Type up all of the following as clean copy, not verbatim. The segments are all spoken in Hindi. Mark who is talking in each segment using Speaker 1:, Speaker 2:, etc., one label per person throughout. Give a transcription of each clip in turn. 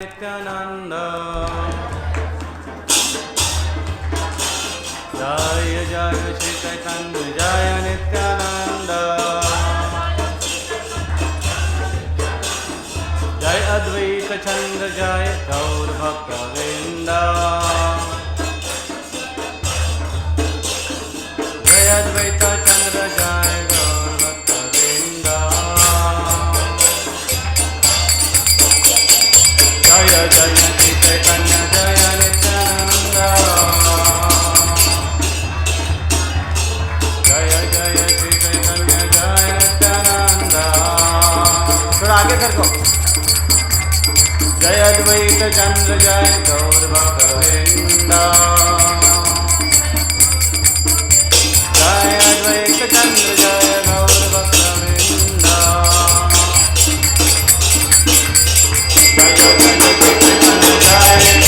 Speaker 1: नित्यानंद जय जय श्री चैतन्य जय नित्यानंद जय अद्वैत चंद्र जय गौर भक्त वृंद जय अद्वैत चंद्र जय गौर भक्त वृंद जय जय श्री चैतन्य जय नित्यानंद जय जय श्री चैतन्य जय नित्यानंद थोड़ा आगे कर को जय अद्वैत चंद्र जय गौर भक्त वृंद जय अद्वैत चंद्र जय गौर भक्त वृंद जय जय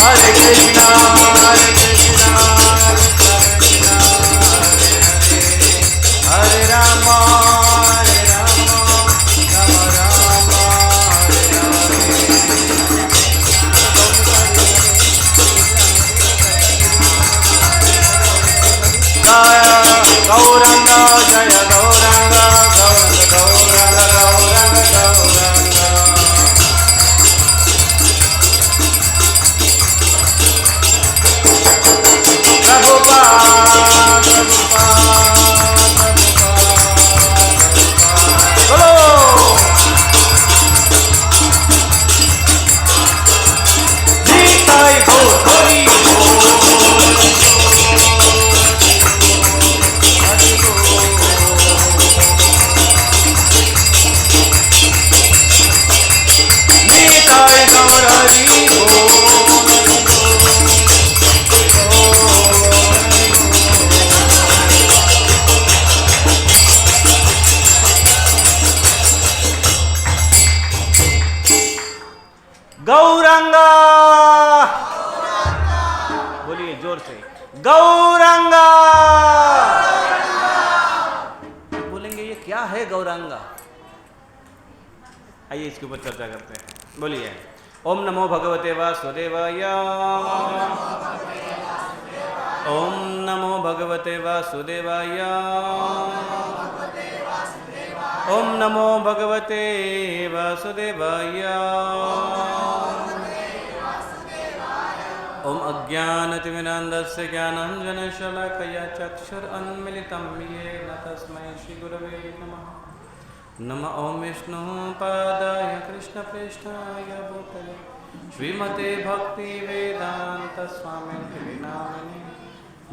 Speaker 1: Hare Krishna, Hare Krishna, Krishna Krishna, Hare Hare, Hare Rama, Hare Rama, Rama Rama, Hare Hare. Jaya Gauranga, Jaya Gauranga, Gauranga, Gauranga, Gauranga, Gauranga. Gauranga बोलिए जोर से गौरंगा बोलेंगे ये क्या है गौरंगा। आइए इसके ऊपर चर्चा करते हैं। बोलिए ओम नमो भगवते वासुदेवाय ओम नमो भगवते वासुदेवाय ओम नमो भगवते वासुदेवाय ओम अज्ञानतिमिरान्धस्य ज्ञानाञ्जनशलाकया चक्षुरुन्मीलितं येन तस्मै श्रीगुरवे नमः। नमः ओम विष्णुपादाय कृष्णप्रेष्ठाय भूतले श्रीमते भक्तिवेदान्तस्वामिने नामिने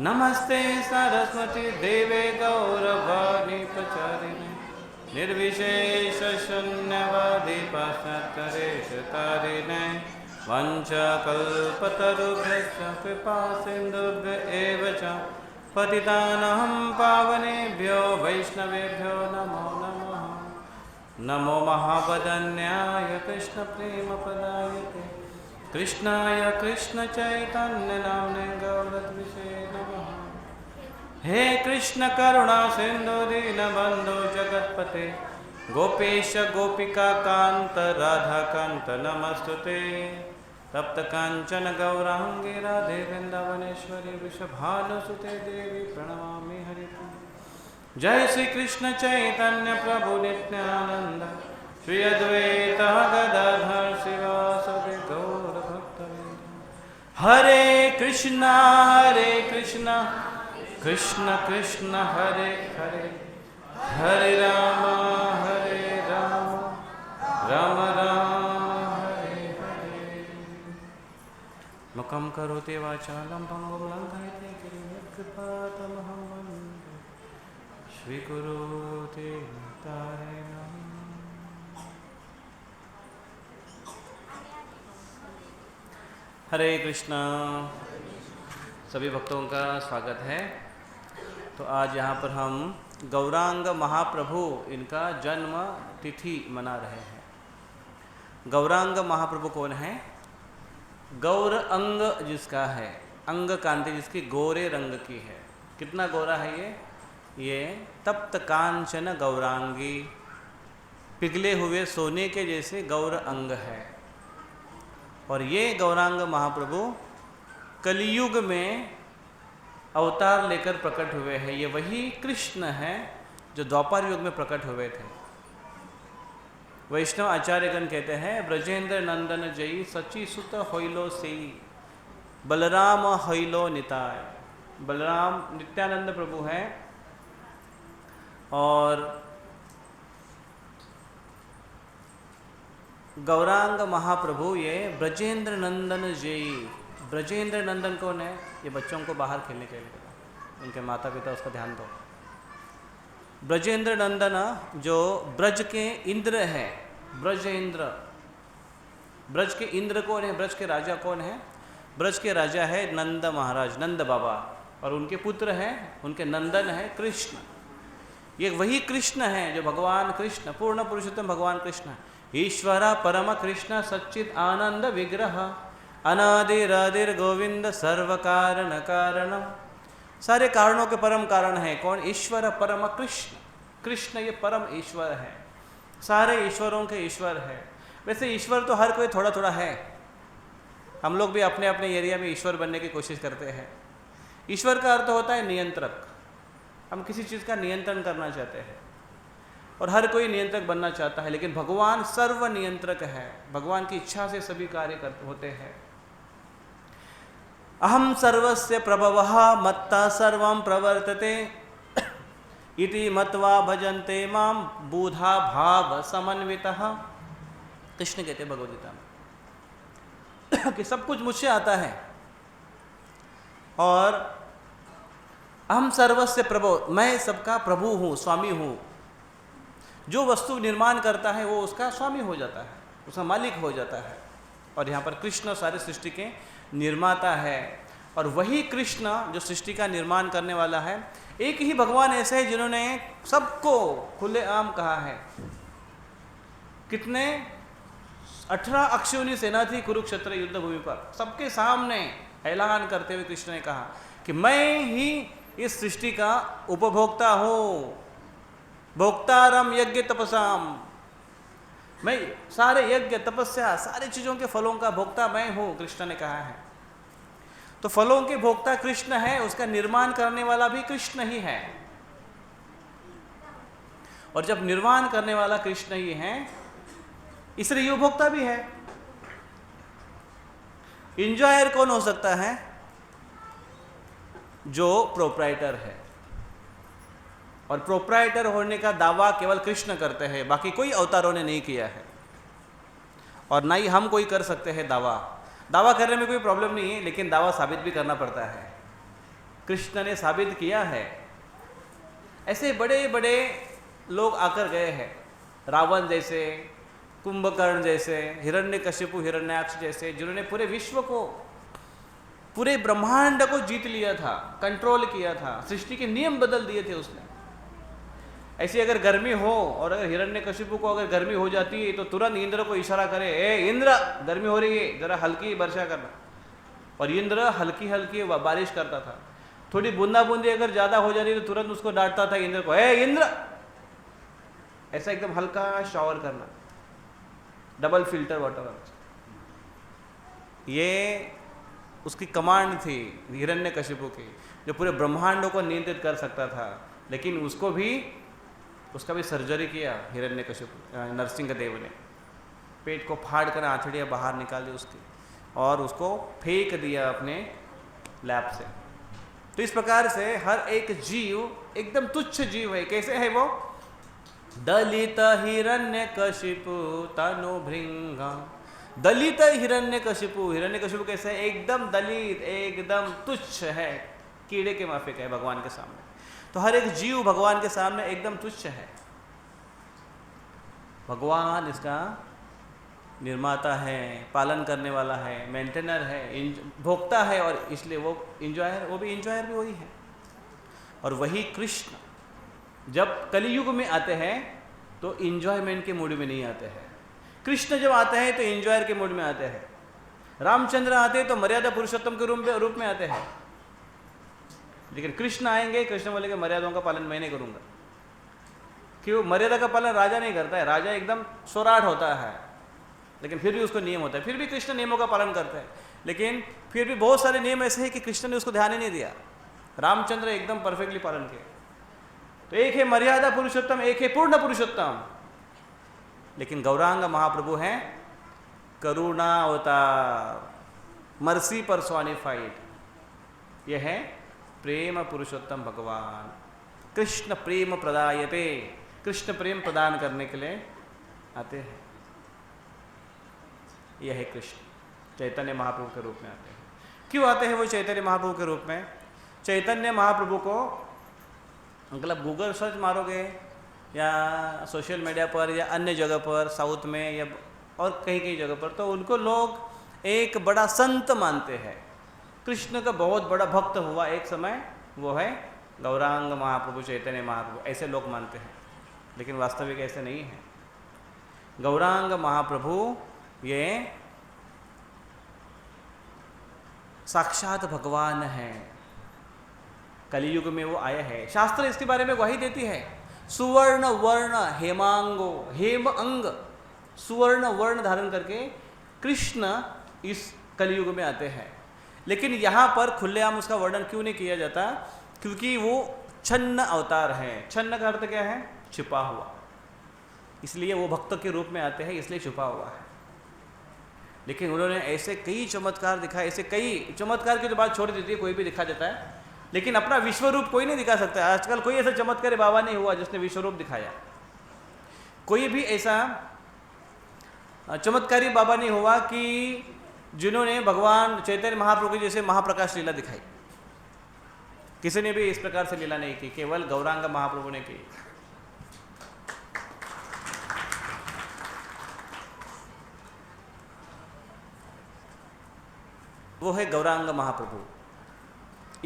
Speaker 1: नमस्ते सरस्वती देवे गौरवाणी प्रचारिणे निर्विशेष शून्यवादी पाश्चात्यदेशतारिणे वंशकल्पतरुभ्यश्च कृपा सिन्धुभ्य एव च पतितानां पावनेभ्यो वैष्णवेभ्यो नमो नमः। नमो महावदन्याय कृष्णप्रेमपदायते कृष्णाय कृष्णचैतन्यनाम्ने गौरद्विषे नमः। हे कृष्ण करुणा सिंधु दीनबंधु जगत्पते गोपेश गोपिका कांत राधा कांत नमस्तुते। तप्त कांचन गौरांगी राधे वृंदावनेश्वरी वृषभानुसुते देवी प्रणमामि हरिप्रिये। जय श्री कृष्ण चैतन्य प्रभु नित्यानंद श्री अद्वैत गदाधर शिवासदि गौर भक्तवृंद। हरे कृष्ण कृष्ण कृष्ण हरे हरे हरे राम राम राम हरे हरे। मुखं करोति वाचालं भंगुं लङ्घयते गिरिं यत्कृपातमहं वन्दे श्रीगुरो देवताय। हरे कृष्णा। सभी भक्तों का स्वागत है। तो आज यहाँ पर हम गौरांग महाप्रभु इनका जन्म तिथि मना रहे हैं। गौरांग महाप्रभु कौन है? गौर अंग जिसका है, अंग कांति जिसकी गोरे रंग की है। कितना गोरा है ये तप्त कांचन गौरांगी, पिघले हुए सोने के जैसे गौर अंग है। और ये गौरांग महाप्रभु कलियुग में अवतार लेकर प्रकट हुए हैं। ये वही कृष्ण हैं जो द्वापर युग में प्रकट हुए थे। वैष्णव आचार्यगण कहते हैं, ब्रजेंद्र नंदन जई सची सुत होइलो सेई, बलराम होइलो निताय। बलराम नित्यानंद प्रभु हैं और गौरांग महाप्रभु ये ब्रजेंद्र नंदन जई। ब्रजेंद्र नंदन कौन है? ये बच्चों को बाहर खेलने के लिए, उनके माता पिता उसका ध्यान दो। ब्रजेंद्र नंदन जो ब्रज के इंद्र है, ब्रजेंद्र। ब्रज के इंद्र कौन है? ब्रज के राजा कौन है? ब्रज के राजा है नंद महाराज, नंद बाबा, और उनके पुत्र हैं, उनके नंदन है कृष्ण। ये वही कृष्ण है जो भगवान कृष्ण, पूर्ण पुरुषोत्तम भगवान कृष्ण, ईश्वर परम कृष्ण सच्चिद आनंद विग्रह, अनादिरादिर गोविंद सर्व कारण कारणम। सारे कारणों के परम कारण है कौन? ईश्वर परम कृष्ण। कृष्ण ये परम ईश्वर है, सारे ईश्वरों के ईश्वर है। वैसे ईश्वर तो हर कोई थोड़ा थोड़ा है, हम लोग भी अपने अपने एरिया में ईश्वर बनने की कोशिश करते हैं। ईश्वर का अर्थ होता है नियंत्रक। हम किसी चीज़ का नियंत्रण करना चाहते हैं और हर कोई नियंत्रक बनना चाहता है, लेकिन भगवान सर्व नियंत्रक है। भगवान की इच्छा से सभी कार्य होते हैं। अहम सर्वस्य प्रभवः मत्ता सर्वं प्रवर्तते इति मत्वा भजन्ते मां बूधा भाव समन्वितः। कृष्ण कहते हैं भगवद गीता में कि सब कुछ मुझसे आता है और अहम सर्वस्य प्रभो, मैं सबका प्रभु हूँ, स्वामी हूँ। जो वस्तु निर्माण करता है वो उसका स्वामी हो जाता है, उसका मालिक हो जाता है। और यहाँ पर कृष्ण सारे सृष्टि के निर्माता है और वही कृष्ण जो सृष्टि का निर्माण करने वाला है। एक ही भगवान ऐसे हैं जिन्होंने सबको खुलेआम कहा है। कितने 18 अक्षौहिणी सेना थी कुरुक्षेत्र युद्ध भूमि पर, सबके सामने ऐलान करते हुए कृष्ण ने कहा कि मैं ही इस सृष्टि का उपभोक्ता हूँ, भोक्तारम यज्ञ तपसाम। मैं सारे यज्ञ तपस्या सारी चीज़ों के फलों का भोक्ता मैं हूँ, कृष्ण ने कहा है। तो फलों के भोक्ता कृष्ण है, उसका निर्माण करने वाला भी कृष्ण ही है। और जब निर्माण करने वाला कृष्ण ही है, इसलिए ये उपभोक्ता भी है। इंजॉयर कौन हो सकता है? जो प्रोप्राइटर है, और प्रोप्राइटर होने का दावा केवल कृष्ण करते हैं, बाकी कोई अवतारों ने नहीं किया है और ना ही हम कोई कर सकते हैं दावा करने में कोई प्रॉब्लम नहीं है, लेकिन दावा साबित भी करना पड़ता है। कृष्ण ने साबित किया है। ऐसे बड़े बड़े लोग आकर गए हैं, रावण जैसे, कुंभकर्ण जैसे, हिरण्यकशिपु हिरण्याक्ष जैसे, जिन्होंने पूरे विश्व को, पूरे ब्रह्मांड को जीत लिया था, कंट्रोल किया था, सृष्टि के नियम बदल दिए थे उसने। ऐसी अगर गर्मी हो और अगर हिरण्यकशिपु को अगर गर्मी हो जाती है तो तुरंत इंद्र को इशारा करे, ए इंद्र गर्मी हो रही है, जरा हल्की वर्षा करना। और इंद्र हल्की हल्की बारिश करता था। थोड़ी बूंदा बूंदी अगर ज़्यादा हो जाती तो तुरंत उसको डांटता था इंद्र को, ए इंद्र, ऐसा एकदम हल्का शावर करना, डबल फिल्टर वाटर। ये उसकी कमांड थी हिरण्यकशिपु की, जो पूरे ब्रह्मांडों को नियंत्रित कर सकता था। लेकिन उसका भी सर्जरी किया हिरण्यकशिपु, नरसिंह देव ने। पेट को फाड़ कर आंतड़ियाँ बाहर निकाल दी उसकी और उसको फेंक दिया अपने लैब से। तो इस प्रकार से हर एक जीव एकदम तुच्छ जीव है। कैसे है वो? दलित हिरण्यकशिपु तनु भृंगा। दलित हिरण्यकशिपु, हिरण्यकशिपु कैसे है? एकदम दलित, एकदम तुच्छ है, कीड़े के माफिक है भगवान के सामने। तो हर एक जीव भगवान के सामने एकदम तुच्छ है। भगवान इसका निर्माता है, पालन करने वाला है, मेंटेनर है, भोक्ता है, और इसलिए वो इंजॉयर, वो भी इंजॉयर भी वही है। और वही कृष्ण जब कलियुग में आते हैं तो इंजॉयमेंट के मूड में नहीं आते हैं। कृष्ण जब आते हैं तो इंजॉयर के मूड में आते हैं। रामचंद्र आते हैं तो मर्यादा पुरुषोत्तम के रूप में आते हैं। लेकिन कृष्ण आएंगे, कृष्ण बोलेंगे मर्यादाओं का पालन मैं नहीं करूंगा। क्यों? मर्यादा का पालन राजा नहीं करता है। राजा एकदम सोराट होता है, लेकिन फिर भी उसको नियम होता है। फिर भी कृष्ण नियमों का पालन करता है, लेकिन फिर भी बहुत सारे नियम ऐसे हैं कि कृष्ण ने उसको ध्यान ही नहीं दिया। रामचंद्र एकदम परफेक्टली पालन किए। तो एक है मर्यादा पुरुषोत्तम, एक है पूर्ण पुरुषोत्तम। लेकिन गौरांग महाप्रभु हैं करुणा अवतार, मर्सी पर्सोनिफाइड। यह है प्रेम पुरुषोत्तम भगवान। कृष्ण प्रेम प्रदायते, कृष्ण प्रेम प्रदान करने के लिए आते हैं। यह है कृष्ण, चैतन्य महाप्रभु के रूप में आते हैं। क्यों आते हैं वो चैतन्य महाप्रभु के रूप में? चैतन्य महाप्रभु को मतलब गूगल सर्च मारोगे या सोशल मीडिया पर या अन्य जगह पर, साउथ में या और कहीं कहीं जगह पर, तो उनको लोग एक बड़ा संत मानते हैं। कृष्ण का बहुत बड़ा भक्त हुआ एक समय, वो है गौरांग महाप्रभु, चैतन्य महाप्रभु, ऐसे लोग मानते हैं। लेकिन वास्तविक ऐसे नहीं है। गौरांग महाप्रभु ये साक्षात भगवान है। कलियुग में वो आए हैं। शास्त्र इसके बारे में गवाही देती है। सुवर्ण वर्ण हेमांगो, हेम अंग, सुवर्ण वर्ण धारण करके कृष्ण इस कलियुग में आते हैं। लेकिन यहाँ पर खुलेआम उसका वर्णन क्यों नहीं किया जाता? क्योंकि वो छन्न अवतार है। छन्न का अर्थ क्या है? छिपा हुआ। इसलिए वो भक्त के रूप में आते हैं, इसलिए छुपा हुआ है। लेकिन उन्होंने ऐसे कई चमत्कार दिखाए, ऐसे कई चमत्कार की तो बात छोड़ देती है, कोई भी दिखा देता है, लेकिन अपना विश्वरूप कोई नहीं दिखा सकता। आजकल कोई ऐसा चमत्कारी बाबा नहीं हुआ जिसने विश्वरूप दिखाया। कोई भी ऐसा चमत्कारी बाबा नहीं हुआ कि जिन्होंने भगवान चैतन्य महाप्रभु की जैसे महाप्रकाश लीला दिखाई। किसी ने भी इस प्रकार से लीला नहीं की, केवल गौरांग महाप्रभु ने की। वो है गौरांग महाप्रभु।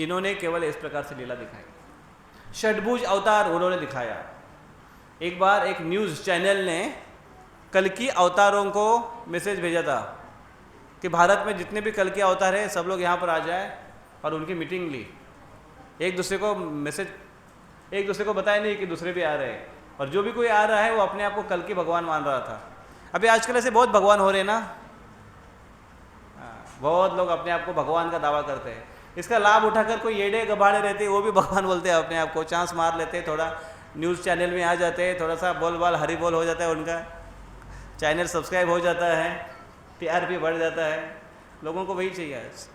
Speaker 1: इन्होंने केवल इस प्रकार से लीला दिखाई। षडभुज अवतार उन्होंने दिखाया। एक बार एक न्यूज़ चैनल ने कल्कि अवतारों को मैसेज भेजा था कि भारत में जितने भी कल्कि अवतार हैं सब लोग यहाँ पर आ जाए और उनकी मीटिंग ली। एक दूसरे को मैसेज, एक दूसरे को बताया नहीं कि दूसरे भी आ रहे हैं, और जो भी कोई आ रहा है वो अपने आप को कल्कि भगवान मान रहा था। अभी आजकल ऐसे बहुत भगवान हो रहे हैं ना, बहुत लोग अपने आप को भगवान का दावा करते हैं। इसका लाभ उठाकर कोई येड़े गबाड़े रहते हैं, वो भी भगवान बोलते हैं अपने आप को, चांस मार लेते हैं, थोड़ा न्यूज़ चैनल में आ जाते हैं, थोड़ा सा बोल बाल हरी बोल हो जाता है, उनका चैनल सब्सक्राइब हो जाता है, टीआरपी बढ़ जाता है, लोगों को वही चाहिए आज।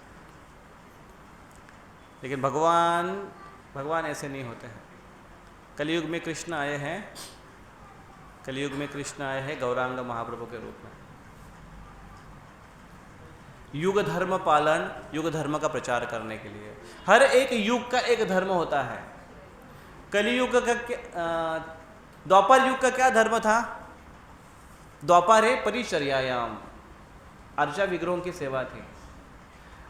Speaker 1: लेकिन भगवान ऐसे नहीं होते हैं। कलियुग में कृष्ण आए हैं, कलियुग में कृष्ण आए हैं गौरांग महाप्रभु के रूप में। युग धर्म पालन, युग धर्म का प्रचार करने के लिए। हर एक युग का एक धर्म होता है। कलियुग का द्वापर युग का क्या धर्म था? द्वापर है परिचर्यायाम, अर्चा विग्रहों की सेवा थी।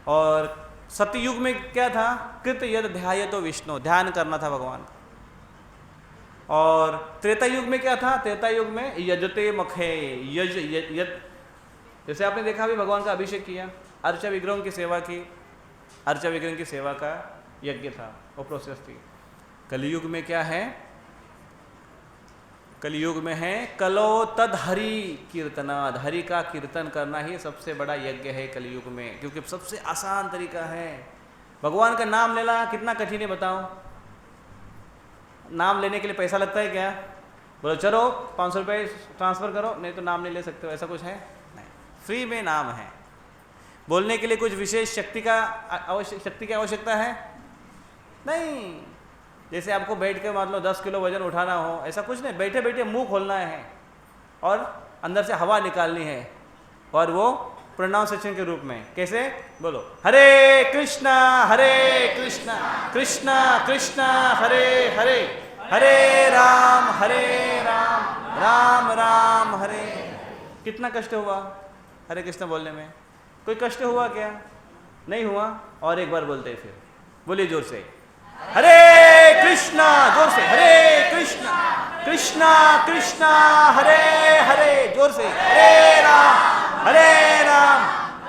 Speaker 1: और सतयुग में क्या था? कृत यद ध्यायतो विष्णु, ध्यान करना था भगवान का। और त्रेता युग में क्या था? त्रेता युग में यजते मखे, यज जैसे आपने देखा भी भगवान का अभिषेक किया, अर्चा विग्रहों की सेवा की, अर्चा विग्रहों की सेवा का यज्ञ था, वो प्रोसेस थी। कलियुग में क्या है? कलियुग में है कलो तद हरि कीर्तनाद, हरि का कीर्तन करना ही सबसे बड़ा यज्ञ है कलियुग में, क्योंकि सबसे आसान तरीका है। भगवान का नाम लेना कितना कठिन है बताओ? नाम लेने के लिए पैसा लगता है क्या? बोलो चलो 500 रुपये ट्रांसफ़र करो, नहीं तो नाम नहीं ले सकते हो, ऐसा कुछ है? नहीं, फ्री में नाम है। बोलने के लिए कुछ विशेष शक्ति की आवश्यकता है? नहीं। जैसे आपको बैठ के मान लो 10 किलो वजन उठाना हो, ऐसा कुछ नहीं, बैठे बैठे मुंह खोलना है और अंदर से हवा निकालनी है, और वो प्रोनाउंसिएशन के रूप में। कैसे? बोलो हरे कृष्णा कृष्णा कृष्णा हरे हरे, हरे राम राम राम हरे। कितना कष्ट हुआ हरे कृष्णा बोलने में? कोई कष्ट हुआ क्या? नहीं हुआ। और एक बार बोलते हैं, फिर बोलिए जोर से, हरे कृष्णा, जोर से हरे कृष्णा कृष्णा कृष्णा हरे हरे, जोर से हरे राम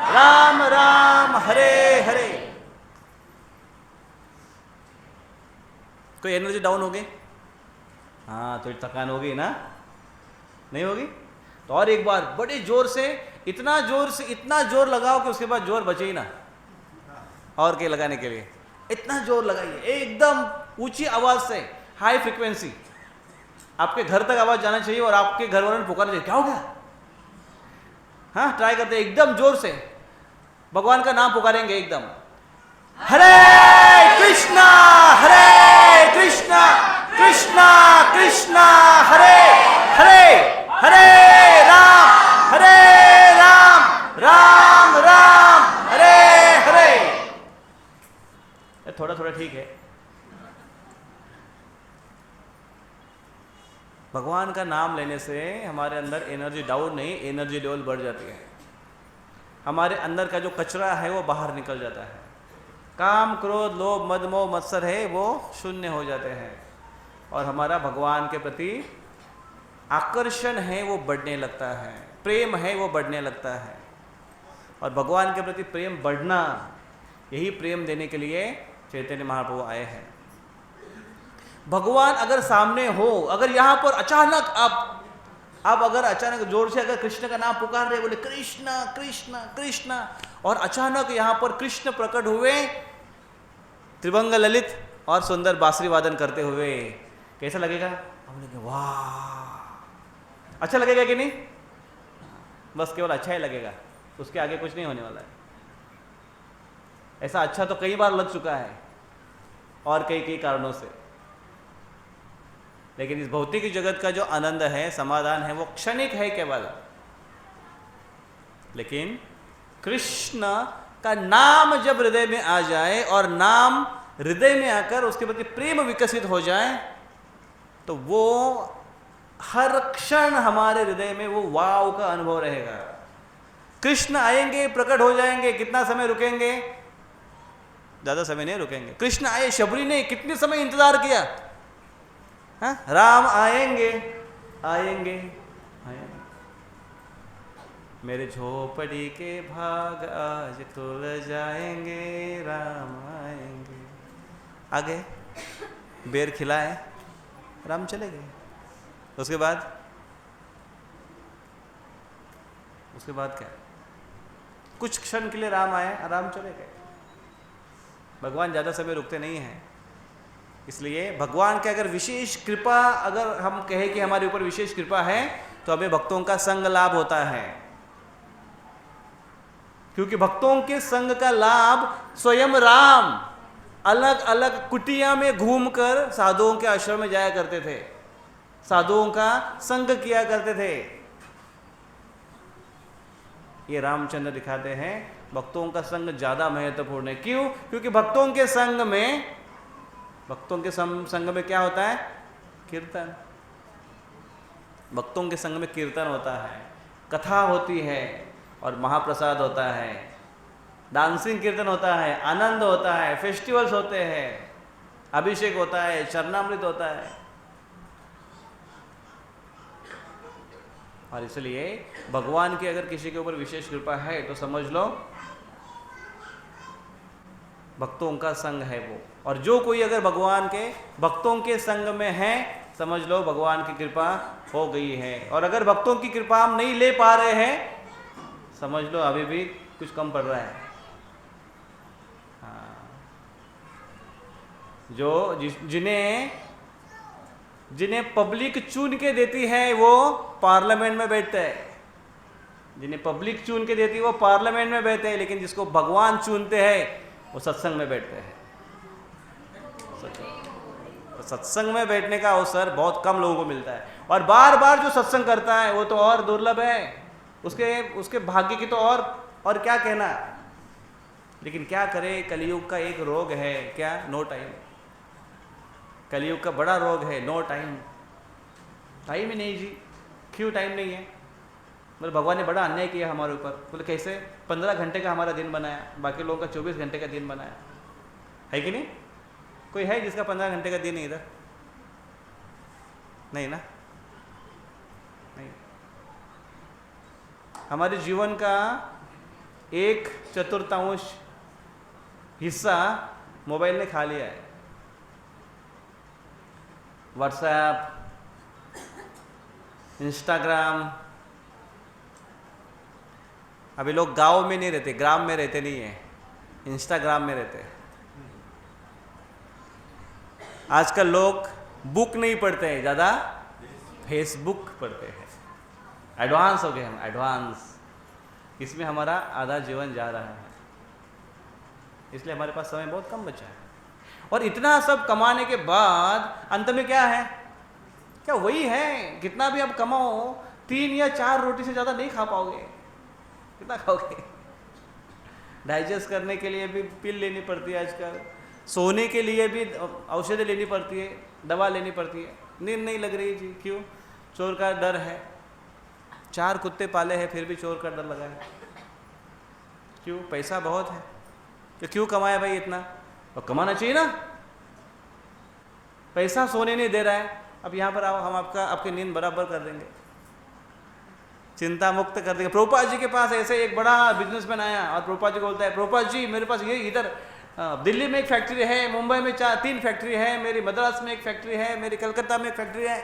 Speaker 1: राम राम हरे हरे। कोई एनर्जी डाउन हो गई? हाँ, तो थकान होगी ना? नहीं होगी? तो और एक बार बड़े जोर से, इतना जोर लगाओ कि उसके बाद जोर बचे ही ना और के लगाने के लिए। इतना जोर लगाइए, एकदम ऊंची आवाज से, हाई फ्रीक्वेंसी, आपके घर तक आवाज जाना चाहिए और आपके घर वालों ने पुकारना चाहिए, क्या हो गया? हाँ, ट्राई करते हैं, एकदम जोर से भगवान का नाम पुकारेंगे एकदम, हरे कृष्णा कृष्णा कृष्णा हरे हरे, हरे राम राम राम हरे हरे। थोड़ा थोड़ा ठीक है। भगवान का नाम लेने से हमारे अंदर एनर्जी डाउन नहीं, एनर्जी लेवल बढ़ जाती है। हमारे अंदर का जो कचरा है वो बाहर निकल जाता है। काम क्रोध लोभ मद मोह मत्सर है वो शून्य हो जाते हैं और हमारा भगवान के प्रति आकर्षण है वो बढ़ने लगता है, प्रेम है वो बढ़ने लगता है। और भगवान के प्रति प्रेम बढ़ना, यही प्रेम देने के लिए चैतन्य महाप्रभु आए हैं। भगवान अगर सामने हो, अगर यहाँ पर अचानक आप अगर अचानक जोर से अगर कृष्ण का नाम पुकार रहे, बोले कृष्ण कृष्ण कृष्ण, और अचानक यहाँ पर कृष्ण प्रकट हुए त्रिभंग ललित और सुंदर बांसुरी वादन करते हुए, कैसा लगेगा? हम बोलेंगे वाह, अच्छा लगेगा कि नहीं? बस केवल अच्छा ही लगेगा, उसके आगे कुछ नहीं होने वाला है। ऐसा अच्छा तो कई बार लग चुका है और कई कारणों से, लेकिन इस भौतिक जगत का जो आनंद है, समाधान है, वो क्षणिक है केवल। लेकिन कृष्ण का नाम जब हृदय में आ जाए और नाम हृदय में आकर उसके प्रति प्रेम विकसित हो जाए, तो वो हर क्षण हमारे हृदय में वो वाव का अनुभव रहेगा। कृष्ण आएंगे, प्रकट हो जाएंगे, कितना समय रुकेंगे? ज्यादा समय नहीं रुकेंगे। कृष्ण आए, शबरी ने कितने समय इंतजार किया? हाँ? राम आएंगे आएंगे आएंगे, मेरे झोपड़ी के भाग आज खुल जाएंगे, राम आएंगे। आगे बेर खिलाए, राम चले गए। उसके बाद क्या? कुछ क्षण के लिए राम आए, राम चले गए। भगवान ज़्यादा समय रुकते नहीं हैं। इसलिए भगवान के अगर विशेष कृपा, अगर हम कहें कि हमारे ऊपर विशेष कृपा है, तो हमें भक्तों का संग लाभ होता है। क्योंकि भक्तों के संग का लाभ स्वयं राम अलग अलग कुटिया में घूमकर साधुओं के आश्रम में जाया करते थे, साधुओं का संग किया करते थे। ये रामचंद्र दिखाते हैं भक्तों का संग ज्यादा महत्वपूर्ण है। क्यों? क्योंकि भक्तों के संग में क्या होता है? कीर्तन। भक्तों के संग में कीर्तन होता है, कथा होती है और महाप्रसाद होता है, डांसिंग कीर्तन होता है, आनंद होता है, फेस्टिवल्स होते हैं, अभिषेक होता है, चरणामृत होता है। और इसलिए भगवान की अगर किसी के ऊपर विशेष कृपा है तो समझ लो भक्तों का संग है वो। और जो कोई अगर भगवान के भक्तों के संग में है, समझ लो भगवान की कृपा हो गई है। और अगर भक्तों की कृपा हम नहीं ले पा रहे हैं, समझ लो अभी भी कुछ कम पड़ रहा है। हाँ, जिन्हें पब्लिक चुन के देती है वो पार्लियामेंट में बैठते हैं। जिन्हें पब्लिक चुन के देती है वो पार्लियामेंट में बैठते हैं, लेकिन जिसको भगवान चुनते हैं वो सत्संग में बैठते हैं। तो सत्संग में बैठने का अवसर बहुत कम लोगों को मिलता है। और बार बार जो सत्संग करता है वो तो और दुर्लभ है, उसके भाग्य की तो और क्या कहना। लेकिन क्या करे, कलयुग का एक रोग है, क्या? No time. कलयुग का बड़ा रोग है नो टाइम। टाइम ही नहीं जी। क्यों टाइम नहीं है? मतलब भगवान ने बड़ा अन्याय किया हमारे ऊपर। बोले कैसे? 15 घंटे का हमारा दिन बनाया, बाकी लोगों का 24 घंटे का दिन बनाया है कि नहीं? कोई है जिसका 15 घंटे का दिन है इधर? नहीं ना, नहीं। हमारे जीवन का 1/4 हिस्सा मोबाइल ने खा लिया है। WhatsApp, Instagram. अभी लोग गांव में नहीं रहते, ग्राम में रहते नहीं है, इंस्टाग्राम में रहते हैं। आजकल लोग बुक नहीं पढ़ते हैं, ज़्यादा फेसबुक पढ़ते हैं। एडवांस हो गए हम, एडवांस। इसमें हमारा आधा जीवन जा रहा है, इसलिए हमारे पास समय बहुत कम बचा है। और इतना सब कमाने के बाद अंत में क्या है? क्या वही है? कितना भी आप कमाओ, 3 या 4 रोटी से ज़्यादा नहीं खा पाओगे। कितना खाओगे? डाइजेस्ट करने के लिए भी पिल लेनी पड़ती है आजकल, सोने के लिए भी औषधि लेनी पड़ती है, दवा लेनी पड़ती है। नींद नहीं लग रही जी, क्यों? चोर का डर है। 4 कुत्ते पाले हैं फिर भी चोर का डर लगा है। क्यों? पैसा बहुत है। तो क्यों कमाया भाई इतना? और कमाना चाहिए ना। पैसा सोने नहीं दे रहा है। अब यहाँ पर आओ, हम आपकी नींद बराबर कर देंगे, चिंता मुक्त कर देंगे। प्रभुपाद जी के पास ऐसे एक बड़ा बिजनेसमैन आया और प्रभुपाद जी को बोलता है, प्रभुपाद जी मेरे पास ये इधर दिल्ली में एक फैक्ट्री है, मुंबई में 3 फैक्ट्री है, मेरी मद्रास में एक फैक्ट्री है, मेरी कलकत्ता में एक फैक्ट्री है।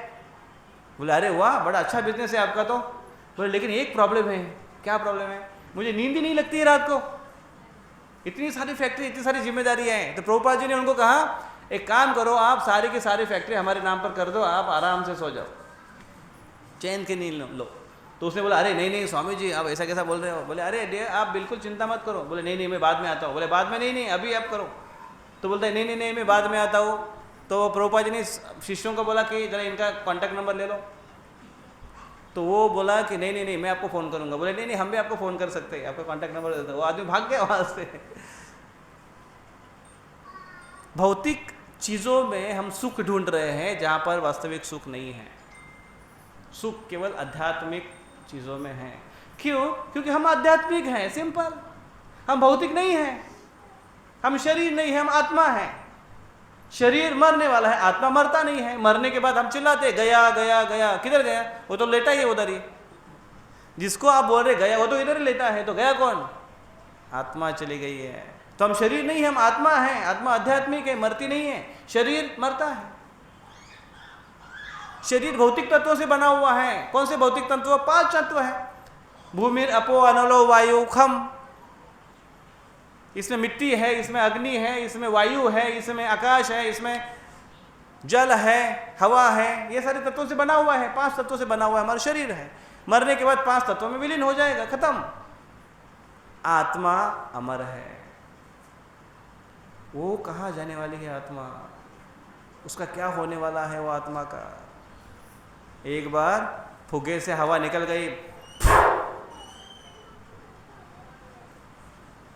Speaker 1: बोले अरे वाह, बड़ा अच्छा बिजनेस है आपका तो। बोले लेकिन एक प्रॉब्लम है। क्या प्रॉब्लम है? मुझे नींद ही नहीं लगती है रात को, इतनी सारी फैक्ट्री, इतनी सारी जिम्मेदारियां हैं। तो प्रभुपाद जी ने उनको कहा एक काम करो, आप सारी की सारी फैक्ट्री हमारे नाम पर कर दो, आप आराम से सो जाओ, चैन की नींद लो। तो उसने बोला अरे नहीं नहीं स्वामी जी, आप ऐसा कैसा बोल रहे हो? बोले अरे आप बिल्कुल चिंता मत करो। बोले नहीं नहीं मैं बाद में आता हूँ। बोले बाद में? नहीं नहीं अभी आप करो। तो बोलता है नहीं नहीं नहीं मैं बाद में आता हूँ। तो प्रभुपाद जी ने शिष्यों को बोला कि जरा इनका कॉन्टैक्ट नंबर ले लो। तो वो बोला कि नहीं नहीं नहीं मैं आपको फ़ोन करूँगा। बोले नहीं नहीं हम भी आपको फ़ोन कर सकते हैं, आपका कॉन्टैक्ट नंबर दे दो। वो आदमी भाग गया वहाँ से। भौतिक चीज़ों में हम सुख ढूंढ रहे हैं जहाँ पर वास्तविक सुख नहीं है। सुख केवल आध्यात्मिक चीज़ों में है। क्यों? क्योंकि हम आध्यात्मिक हैं, सिंपल। हम भौतिक नहीं हैं, हम शरीर नहीं है, हम आत्मा है। शरीर मरने वाला है, आत्मा मरता नहीं है। मरने के बाद हम चिल्लाते गया गया गया। किधर गया? वो तो लेटा ही है उधर ही। जिसको आप बोल रहे गया वो तो इधर ही लेटा है, तो गया कौन? आत्मा चली गई है। तो हम शरीर नहीं, हम आत्मा है। आत्मा आध्यात्मिक है, मरती नहीं है। शरीर मरता है। शरीर भौतिक तत्वों से बना हुआ है। कौन से भौतिक तत्व? 5 तत्व है। भूमि, अपो, अनलो, वायु, खम। इसमें मिट्टी है, इसमें अग्नि है, इसमें वायु है, इसमें आकाश है, इसमें जल है, हवा है। ये सारे तत्वों से बना हुआ है, 5 तत्वों से बना हुआ है हमारा शरीर है। मरने के बाद 5 तत्वों में विलीन हो जाएगा, खत्म। आत्मा अमर है। वो कहाँ जाने वाली है आत्मा? उसका क्या होने वाला है वो आत्मा का? एक बार फुगे से हवा निकल गई,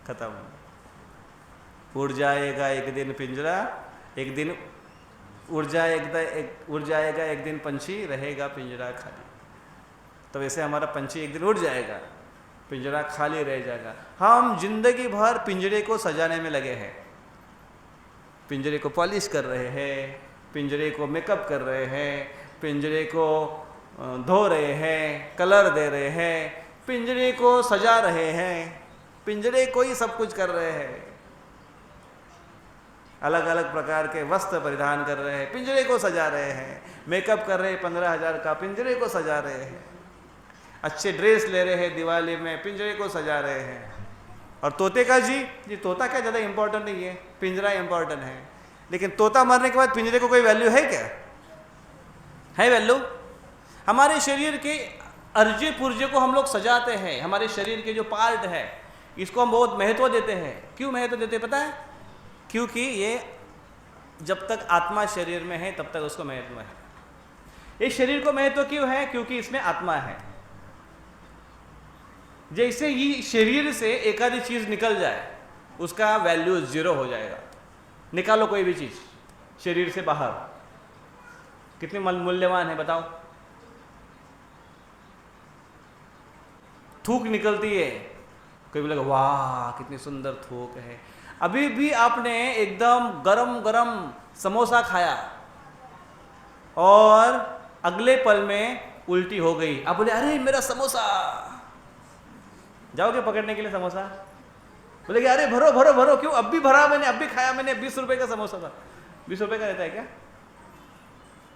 Speaker 1: खत्म। उड़ जाएगा एक दिन पिंजरा, एक दिन उड़ जाएगा एक दिन पंछी, रहेगा पिंजरा खाली। तो वैसे हमारा पंछी एक दिन उड़ जाएगा, पिंजरा खाली रह जाएगा। हम जिंदगी भर पिंजरे को सजाने में लगे हैं, पिंजरे को पॉलिश कर रहे हैं, पिंजरे को मेकअप कर रहे हैं, पिंजरे को धो रहे हैं, कलर दे रहे हैं, पिंजरे को सजा रहे हैं, पिंजरे को ही सब कुछ कर रहे हैं। अलग अलग प्रकार के वस्त्र परिधान कर रहे हैं, पिंजरे को सजा रहे हैं। मेकअप कर रहे हैं 15,000 का, पिंजरे को सजा रहे हैं। अच्छे ड्रेस ले रहे हैं दिवाली में, पिंजरे को सजा रहे हैं। और तोते का जी तोता क्या ज़्यादा इम्पोर्टेंट नहीं है, पिंजरा इम्पोर्टेंट है। लेकिन तोता मरने के बाद पिंजरे को कोई वैल्यू है क्या? है वैल्यू? हमारे शरीर के अर्जे पुर्जे को हम लोग सजाते हैं। हमारे शरीर के जो पार्ट है इसको हम बहुत महत्व देते हैं। क्यों महत्व देते हैं पता है? क्योंकि ये जब तक आत्मा शरीर में है तब तक उसको महत्व है। इस शरीर को महत्व क्यों है? क्योंकि इसमें आत्मा है। जैसे ही शरीर से एक आधी चीज निकल जाए उसका वैल्यू 0 हो जाएगा। निकालो कोई भी चीज शरीर से बाहर, कितनी मूल्यवान है बताओ? थूक निकलती है, कोई बोलेगा वाह कितनी सुंदर थूक है। अभी भी आपने एकदम गरम गरम समोसा खाया और अगले पल में उल्टी हो गई, आप बोले अरे मेरा समोसा, जाओगे पकड़ने के लिए समोसा? बोले अरे भरो भरो भरो, क्यों? अब भी भरा मैंने, अब भी खाया मैंने, 20 रुपए का समोसा था। 20 रुपए का रहता है क्या?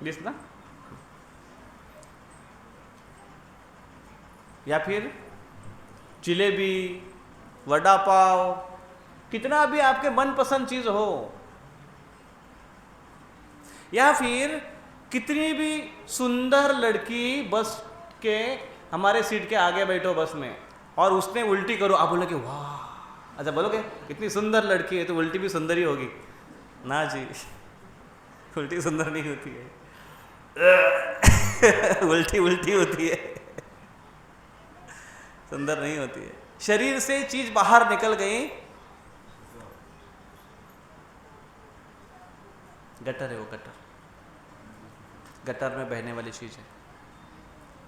Speaker 1: 20 ना? या फिर जिलेबी, वड़ा पाव, कितना भी आपके मनपसंद चीज हो, या फिर कितनी भी सुंदर लड़की बस के हमारे सीट के आगे बैठो बस में और उसने उल्टी करो, आप बोलोगे वाह, अच्छा बोलोगे कितनी सुंदर लड़की है तो उल्टी भी सुंदर ही होगी? ना जी, उल्टी सुंदर नहीं होती है उल्टी उल्टी होती है, सुंदर नहीं होती है। शरीर से चीज बाहर निकल गई, गटर है वो, गटर, गटर में बहने वाली चीज है।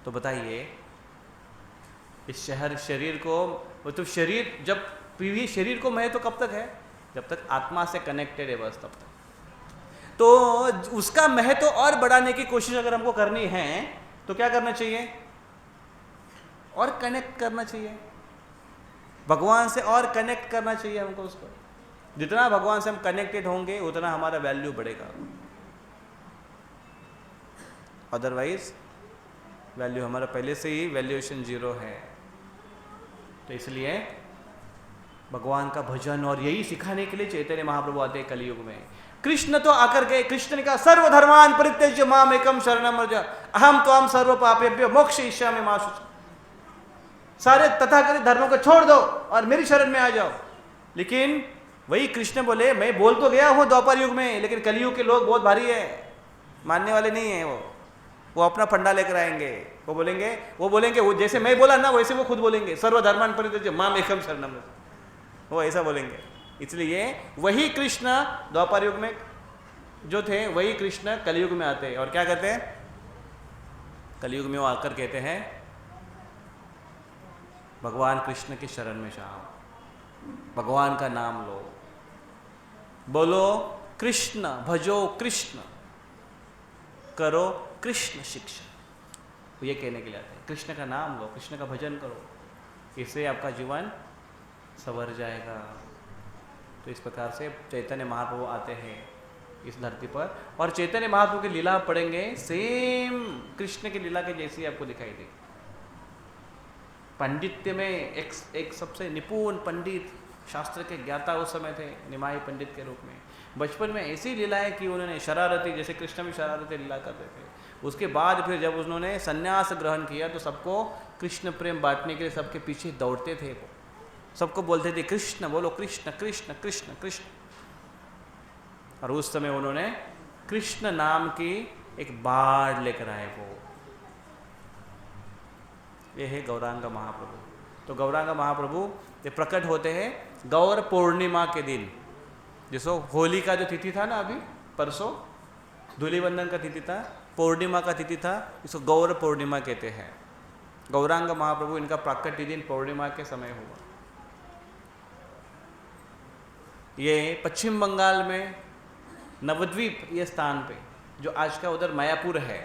Speaker 1: तो बताइए इस शरीर को, वो तो शरीर जब पीढ़ी शरीर को मैं तो कब तक है? जब तक आत्मा से कनेक्टेड है बस तब तक। तो उसका महत्व और बढ़ाने की कोशिश अगर हमको करनी है तो क्या करना चाहिए? और कनेक्ट करना चाहिए भगवान से, और कनेक्ट करना चाहिए हमको उसको। जितना भगवान से हम कनेक्टेड होंगे उतना हमारा वैल्यू बढ़ेगा, अदरवाइज वैल्यू हमारा पहले से ही वैल्यूएशन 0 है। तो इसलिए भगवान का भजन, और यही सिखाने के लिए चैतन्य महाप्रभु आते हैं कलयुग में। कृष्ण तो आकर के, कृष्ण ने कहा सर्वधर्मान परित्यज्य माम एकम शरणम व्रज अहम त्वाम सर्व पापेभ्यो मोक्षयिष्यामि मा शुचि। सारे तथाकथित धर्मों को छोड़ दो और मेरी शरण में आ जाओ। लेकिन वही कृष्ण बोले मैं बोल तो गया हूं द्वापर युग में, लेकिन कलयुग के लोग बहुत भारी है, मानने वाले नहीं है। वो अपना फंडा लेकर आएंगे, वो बोलेंगे वो जैसे मैं बोला ना वैसे वो खुद बोलेंगे सर्वधर्मान परित्यज्य माम एकम शरणम व्रज, वो ऐसा बोलेंगे। इसलिए वही कृष्ण द्वापर युग में जो थे वही कृष्ण कलयुग में आते हैं और क्या कहते हैं? कलयुग में वो आकर कहते हैं भगवान कृष्ण की शरण में जाओ, भगवान का नाम लो, बोलो कृष्ण, भजो कृष्ण, करो कृष्ण शिक्षा। ये कहने के लिए आते हैं कृष्ण का नाम लो, कृष्ण का भजन करो, इससे आपका जीवन संवर जाएगा। तो इस प्रकार से चैतन्य महाप्रभु आते हैं इस धरती पर, और चैतन्य महाप्रभु की लीला पढ़ेंगे सेम कृष्ण की लीला के जैसी आपको दिखाई देगी। पांडित्य में एक सबसे निपुण पंडित, शास्त्र के ज्ञाता उस समय थे, निमाई पंडित के रूप में। बचपन में ऐसी लीलाएं की उन्होंने, शरारती, जैसे कृष्ण भी शरारती लीला करते थे। उसके बाद फिर जब उन्होंने संन्यास ग्रहण किया तो सबको कृष्ण प्रेम बांटने के लिए सबके पीछे दौड़ते थे, वो सबको बोलते थे कृष्ण, बोलो कृष्ण कृष्ण कृष्ण कृष्ण। और उस समय उन्होंने कृष्ण नाम की एक बाढ़ लेकर आए, वो ये है गौरांग महाप्रभु। तो गौरांग महाप्रभु ये प्रकट होते हैं गौर पूर्णिमा के दिन। जैसो होली का जो तिथि था ना, अभी परसों धूलिवंदन का तिथि था, पूर्णिमा का तिथि था, इसको गौर पूर्णिमा कहते हैं। गौरांग महाप्रभु इनका प्राकट्य दिन पूर्णिमा के समय हुआ। ये पश्चिम बंगाल में नवद्वीप ये स्थान पे, जो आज का उधर मायापुर है,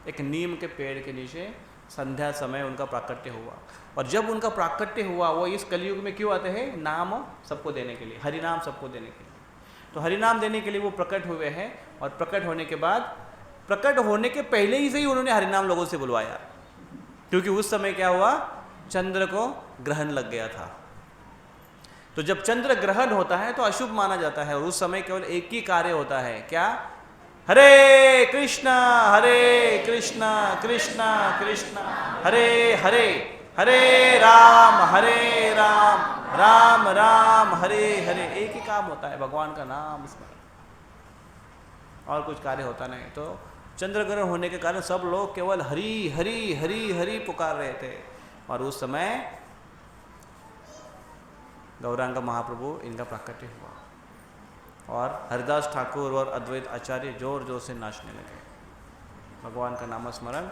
Speaker 1: एक नीम के पेड़ के नीचे संध्या समय उनका प्राकट्य हुआ। और जब उनका प्राकट्य हुआ, वो इस कलयुग में क्यों आते हैं? नाम सबको देने के लिए, हरि नाम सबको देने के लिए। तो हरि नाम देने के लिए वो प्रकट हुए हैं, और प्रकट होने के बाद, प्रकट होने के पहले ही से ही उन्होंने हरि नाम लोगों से बुलवाया, क्योंकि उस समय क्या हुआ, चंद्र को ग्रहण लग गया था। तो जब चंद्र ग्रहण होता है तो अशुभ माना जाता है, और उस समय केवल एक ही कार्य होता है, क्या? हरे कृष्णा कृष्णा कृष्णा हरे हरे, हरे राम राम राम हरे हरे। एक ही काम होता है, भगवान का नाम स्मरण, और कुछ कार्य होता नहीं। तो चंद्र ग्रहण होने के कारण सब लोग केवल हरि हरि हरि हरि पुकार रहे थे, और उस समय गौरांग महाप्रभु इनका प्राकट्य हुआ, और हरिदास ठाकुर और अद्वैत आचार्य जोर जोर से नाचने लगे भगवान का नाम स्मरण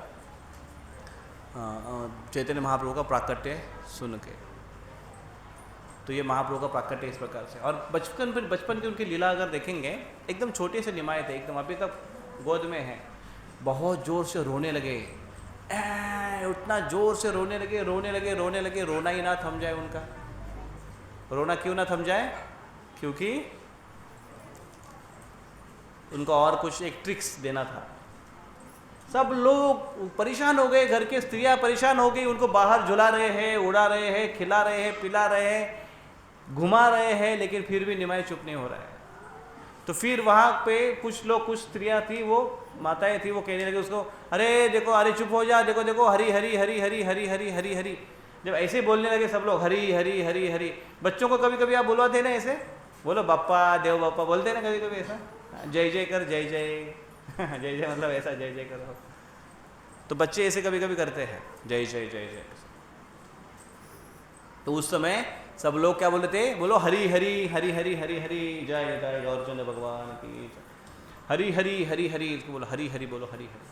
Speaker 1: चैतन्य महाप्रभु का प्राकट्य सुन के। तो ये महाप्रभु का प्राकट्य इस प्रकार से। और बचपन की उनकी लीला अगर देखेंगे, एकदम छोटे से निमाए थे, एकदम अभी तक गोद में है, बहुत जोर से रोने लगे, उतना जोर से रोने लगे, रोना ही ना थम जाए उनका। रोना क्यों ना थम जाए? क्योंकि उनको और कुछ एक ट्रिक्स देना था। सब लोग परेशान हो गए, घर के स्त्रियां परेशान हो गई, उनको बाहर झुला रहे हैं, उड़ा रहे हैं, खिला रहे हैं, पिला रहे हैं, घुमा रहे हैं, लेकिन फिर भी निमाई चुप नहीं हो रहा है। तो फिर वहाँ पे कुछ लोग, कुछ स्त्रियां थी, वो माताएं थी, वो कहने लगे उसको, अरे देखो, अरे चुप हो जा, देखो देखो, हरी हरी हरी हरी हरी हरी हरी हरी। जब ऐसे बोलने लगे सब लोग, हरी हरी हरी हरी। बच्चों को कभी कभी आप बुलवाते ना ऐसे, बोलो बप्पा, देव बप्पा बोलते ना कभी कभी ऐसा, जय जय कर, जय जय जय जय मतलब ऐसा जय जय करो। तो बच्चे ऐसे कभी कभी करते हैं, जय जय जय जय। तो उस समय सब लोग क्या बोलते थे? बोलो हरी हरी हरी हरी हरी हरी, जय जय गौरचंद्र भगवान की, हरी हरी हरी हरी। इसको बोलो हरी हरी, बोलो हरी हरी।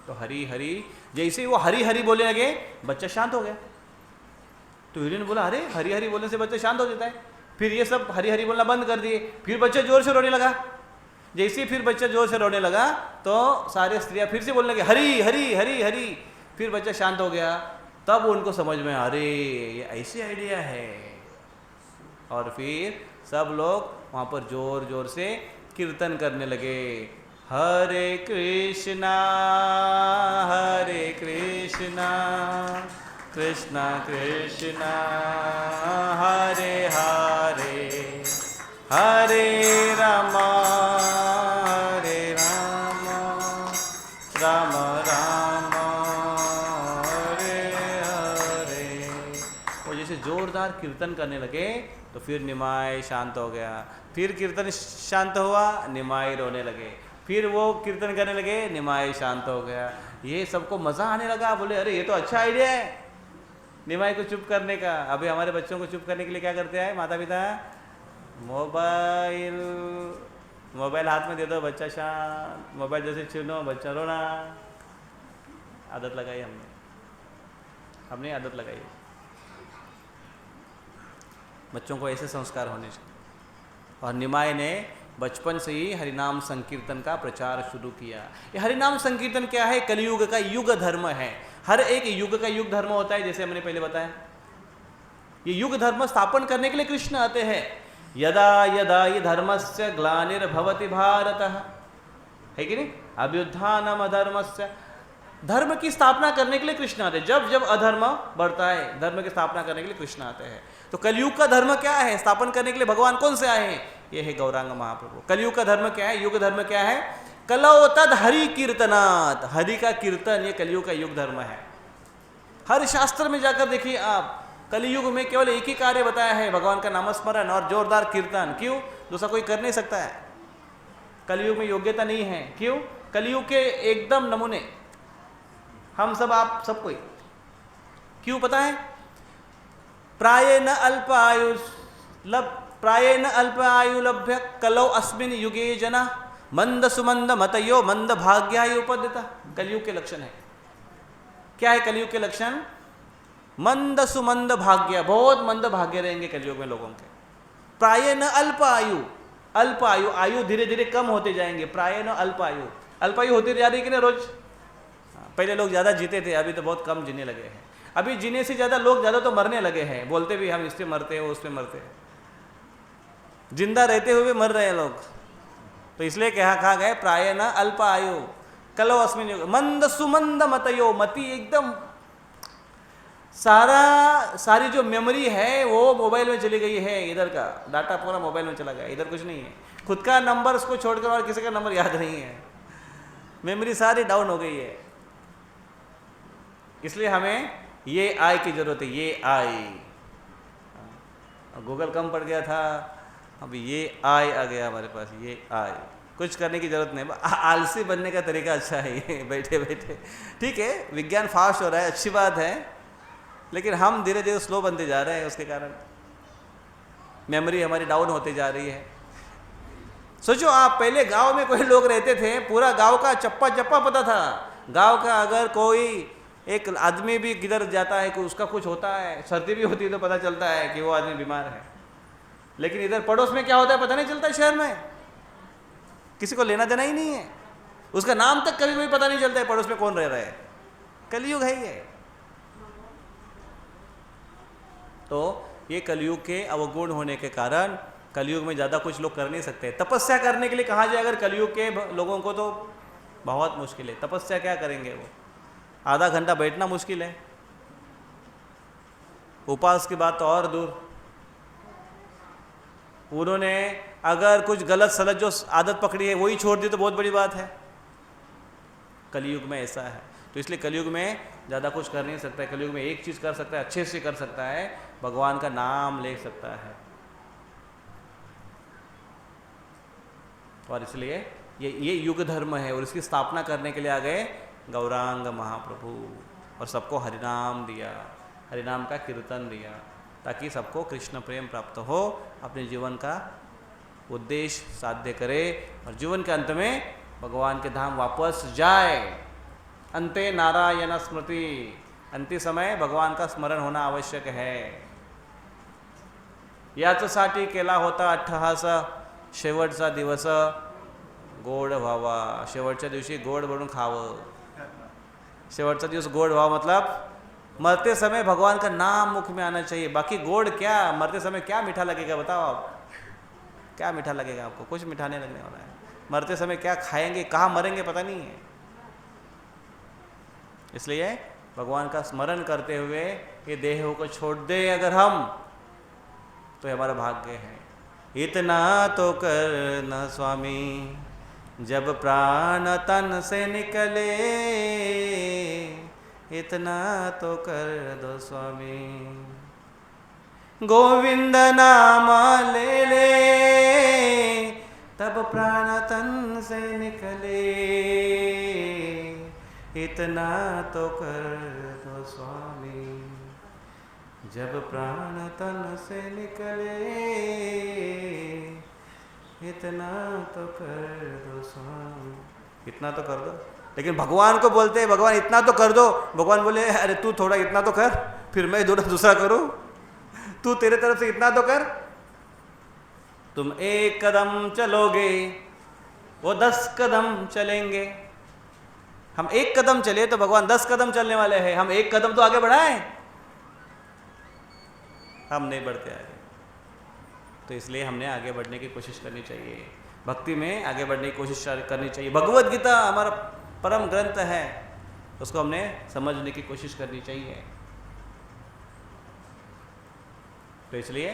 Speaker 1: तो हरी हरी, जैसे ही वो हरी हरी बोलने लगे, बच्चा शांत हो गया। तो हीरो ने बोला, अरे हरी हरी बोलने से बच्चा शांत हो जाता है। फिर ये सब हरी हरी बोलना बंद कर दिए। फिर बच्चा जोर से रोने लगा। जैसे ही फिर बच्चा जोर से रोने लगा, तो सारे स्त्रियां फिर से बोलने लगे, हरी हरी हरी हरी। फिर बच्चा शांत हो गया। तब उनको समझ में, अरे ये ऐसी आइडिया है। और फिर सब लोग वहाँ पर जोर जोर से कीर्तन करने लगे, हरे कृष्णा कृष्णा कृष्णा हरे हरे, हरे रामा राम राम हरे हरे। वो जैसे जोरदार कीर्तन करने लगे, तो फिर निमाई शांत हो गया। फिर कीर्तन शांत हुआ, निमाई रोने लगे। फिर वो कीर्तन करने लगे, निमाई शांत हो गया। ये सबको मज़ा आने लगा। बोले, अरे ये तो अच्छा आइडिया है निमाई को चुप करने का। अभी हमारे बच्चों को चुप करने के लिए क्या करते हैं माता पिता? मोबाइल हाथ में दे दो, बच्चा शांत। मोबाइल जैसे छीनो, बच्चा रोना। आदत लगाई हमने आदत लगाई। बच्चों को ऐसे संस्कार होने चाहिए। और निमाई ने बचपन से ही हरिनाम संकीर्तन का प्रचार शुरू किया। ये हरिनाम संकीर्तन क्या है? कलयुग का युग धर्म है। हर एक युग का युग धर्म होता है, जैसे हमने पहले बताया। ये युग धर्म स्थापन करने के लिए कृष्ण आते हैं। यदा यदा हि धर्मस्य ग्लानिर्भवति भारत, है कि नहीं? अभ्युत्थानम अधर्मस्य। धर्म की स्थापना करने के लिए कृष्ण आते हैं। जब जब अधर्म बढ़ता है, धर्म की स्थापना करने के लिए कृष्ण आते हैं। तो कलयुग का धर्म क्या है? स्थापन करने के लिए भगवान कौन से आए हैं? ये है गौरांग महाप्रभु। कलयुग का धर्म क्या है? युग धर्म क्या है? कलौ तद हरि कीर्तनात्। हरि का कीर्तन, ये कलयुग का युग धर्म है। हर शास्त्र में जाकर देखिए आप, कलयुग में केवल एक ही कार्य बताया है, भगवान का नामस्मरण और जोरदार कीर्तन। क्यों? दूसरा कोई कर नहीं सकता है। कलयुग में योग्यता नहीं है। क्यों? कलयुग के एकदम नमूने हम सब, आप सब कोई। क्यों पता है? प्रायेण अल्प आयु लभ्य कलौ अस्मिन् युगे जना मंद सुमंद मतयो मंद भाग्याय उपदिता। कलयुग के लक्षण है। क्या है कलयुग के लक्षण? मंद सुमंद भाग्य, बहुत मंद भाग्य रहेंगे कलयुग में लोगों के। प्रायेण अल्प आयु, अल्प आयु, आयु धीरे धीरे कम होते जाएंगे। प्रायेण अल्प आयु, अल्प आयु होती जा रही कि ना रोज। पहले लोग ज़्यादा जीते थे, अभी तो बहुत कम जीने लगे हैं। अभी जीने से ज़्यादा लोग ज़्यादा तो मरने लगे हैं। बोलते भी हम इस पे मरते हैं, वो उस पे मरते हैं। जिंदा रहते हुए मर रहे हैं लोग। तो इसलिए कहा गए प्रायेण अल्प आयु कलौ अस्मिन् युगे मंद सुमंद मतयो। मति एकदम सारी जो मेमोरी है वो मोबाइल में चली गई है। इधर का डाटा पूरा मोबाइल में चला गया, इधर कुछ नहीं है। खुद का नंबर उसको छोड़कर और किसी का नंबर याद नहीं है। मेमोरी सारी डाउन हो गई है। इसलिए हमें ये आई की जरूरत है। ये आई, गूगल कम पड़ गया था, अभी ये आई आ गया हमारे पास। ये आई, कुछ करने की जरूरत नहीं। आलसी बनने का तरीका अच्छा है ये, बैठे बैठे। ठीक है, विज्ञान फास्ट हो रहा है, अच्छी बात है, लेकिन हम धीरे धीरे स्लो बनते जा रहे हैं। उसके कारण मेमोरी हमारी डाउन होती जा रही है। सोचो आप, पहले गांव में कोई लोग रहते थे, पूरा गांव का चप्पा चप्पा पता था। गांव का अगर कोई एक आदमी भी किधर जाता है कि उसका कुछ होता है, सर्दी भी होती है तो पता चलता है कि वो आदमी बीमार है, लेकिन इधर पड़ोस में क्या होता है पता नहीं चलता। शहर में किसी को लेना देना ही नहीं है, उसका नाम तक कभी कभी पता नहीं चलता है पड़ोस में कौन रह रहा है। कलयुग है ये। तो ये कलयुग के अवगुण होने के कारण कलयुग में ज़्यादा कुछ लोग कर नहीं सकते। तपस्या करने के लिए कहा जाए अगर कलयुग के लोगों को तो बहुत मुश्किल है। तपस्या क्या करेंगे वो, आधा घंटा बैठना मुश्किल है, उपवास की बात तो और दूर। उन्होंने अगर कुछ गलत सलत जो आदत पकड़ी है वही छोड़ दी तो बहुत बड़ी बात है। कलयुग में ऐसा है, तो इसलिए कलयुग में ज़्यादा कुछ कर नहीं सकता है। कलयुग में एक चीज़ कर सकता है, अच्छे से कर सकता है, भगवान का नाम ले सकता है। और इसलिए ये युग धर्म है, और इसकी स्थापना करने के लिए आ गए गौरांग महाप्रभु, और सबको हरिनाम दिया, हरिनाम का कीर्तन दिया, ताकि सबको कृष्ण प्रेम प्राप्त हो, अपने जीवन का उद्देश्य साध्य करे, और जीवन के अंत में भगवान के धाम वापस जाए। अंते नारायण स्मृति, अंतिम समय भगवान का स्मरण होना आवश्यक है। याच्यासाठी केला होता अट्टहास, शेवटचा दिवस गोड व्हावा। शेवटच्या दिवशी गोड बनून खावं। शेवटचा दिवस गोड व्हावा मतलब मरते समय भगवान का नाम मुख में आना चाहिए। बाकी गोड क्या, मरते समय क्या मीठा लगेगा बताओ आप, क्या मीठा लगेगा आपको? कुछ मीठा नहीं लगने वाला है। मरते समय क्या खाएंगे, कहाँ मरेंगे पता नहीं है। इसलिए भगवान का स्मरण करते हुए ये देह को छोड़ दे अगर हम, तो हमारा भाग्य है। इतना तो करना स्वामी जब प्राण तन से निकले, इतना तो कर दो स्वामी। गोविंद नाम ले ले तब प्राण तन से निकले, इतना तो कर दो स्वामी जब प्राण तन से निकले, इतना तो कर दो स्वामी। इतना तो कर दो, लेकिन भगवान को बोलते हैं भगवान इतना तो कर दो। भगवान बोले अरे तू थोड़ा इतना तो कर, फिर मैं दूसरा करूं, तू तेरे तरफ से इतना तो कर। तुम एक कदम चलोगे वो 10 कदम चलेंगे। हम एक कदम चले तो भगवान 10 कदम चलने वाले हैं। हम एक कदम तो आगे बढ़ाएं, हम नहीं बढ़ते आगे। तो इसलिए हमने आगे बढ़ने की कोशिश करनी चाहिए, भक्ति में आगे बढ़ने की कोशिश करनी चाहिए। भगवत गीता हमारा परम ग्रंथ है, उसको हमने समझने की कोशिश करनी चाहिए। तो इसलिए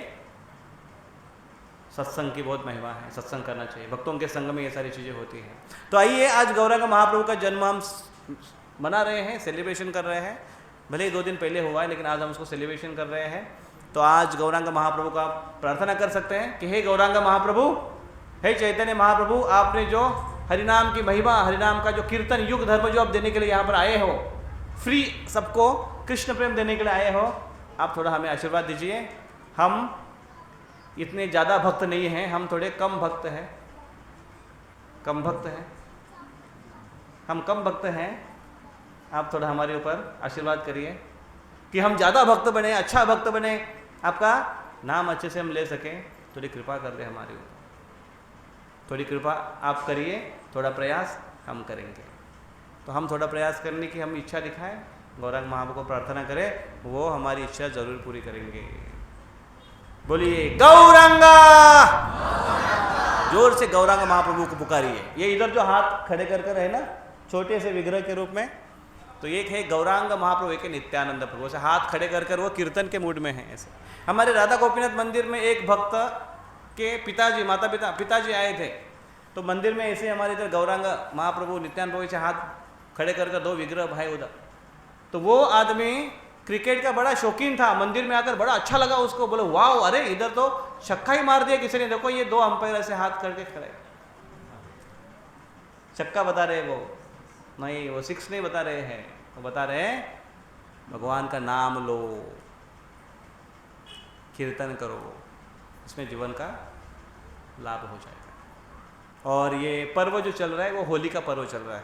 Speaker 1: सत्संग की बहुत महिमा है, सत्संग करना चाहिए। भक्तों के संग में ये सारी चीज़ें होती हैं। तो आइए आज गौरांग महाप्रभु का जन्म हम मना रहे हैं, सेलिब्रेशन कर रहे हैं। भले ही 2 दिन पहले हुआ है, लेकिन आज हम उसको सेलिब्रेशन कर रहे हैं। तो आज गौरांग महाप्रभु का प्रार्थना कर सकते हैं कि हे गौरांग महाप्रभु, हे चैतन्य महाप्रभु, आपने जो हरिनाम की महिमा, हरिनाम का जो कीर्तन युग धर्म जो आप देने के लिए यहाँ पर आए हो, फ्री सबको कृष्ण प्रेम देने के लिए आए हो, आप थोड़ा हमें आशीर्वाद दीजिए। हम इतने ज़्यादा भक्त नहीं हैं, हम थोड़े कम भक्त हैं, कम भक्त हैं, हम कम भक्त हैं। आप थोड़ा हमारे ऊपर आशीर्वाद करिए कि हम ज़्यादा भक्त बने, अच्छा भक्त बने, आपका नाम अच्छे से हम ले सकें। थोड़ी कृपा कर दे हमारे ऊपर, थोड़ी कृपा आप करिए, थोड़ा प्रयास हम करेंगे। तो हम थोड़ा प्रयास करने की हम इच्छा दिखाएं, गौरांग महाप्रभु को प्रार्थना करें, वो हमारी इच्छा जरूर पूरी करेंगे। बोलिए गौरांगा, जोर से गौरांग महाप्रभु को पुकारिए। ये इधर जो हाथ खड़े कर कर है ना, छोटे से विग्रह के रूप में, तो एक है गौरांग महाप्रभु, एक है नित्यानंद प्रभु। ऐसे हाथ खड़े कर कर वो कीर्तन के मूड में है। ऐसे हमारे राधा गोपीनाथ मंदिर में एक भक्त के पिताजी, माता पिताजी आए थे, तो मंदिर में ऐसे हमारे इधर गौरांग महाप्रभु, नित्यानंद प्रभु से हाथ खड़े कर कर 2 विग्रह भाई उधर। तो वो आदमी क्रिकेट का बड़ा शौकीन था, मंदिर में आकर बड़ा अच्छा लगा उसको, बोले वाह, अरे इधर तो छक्का ही मार दिया किसी ने, देखो ये 2 अंपायर ऐसे हाथ करके खड़े, छक्का बता रहे वो नहीं, वो 6 नहीं बता रहे हैं, वो बता रहे हैं भगवान का नाम लो, कीर्तन करो, इसमें जीवन का लाभ हो जाएगा। और ये पर्व जो चल रहा है वो होली का पर्व चल रहा है।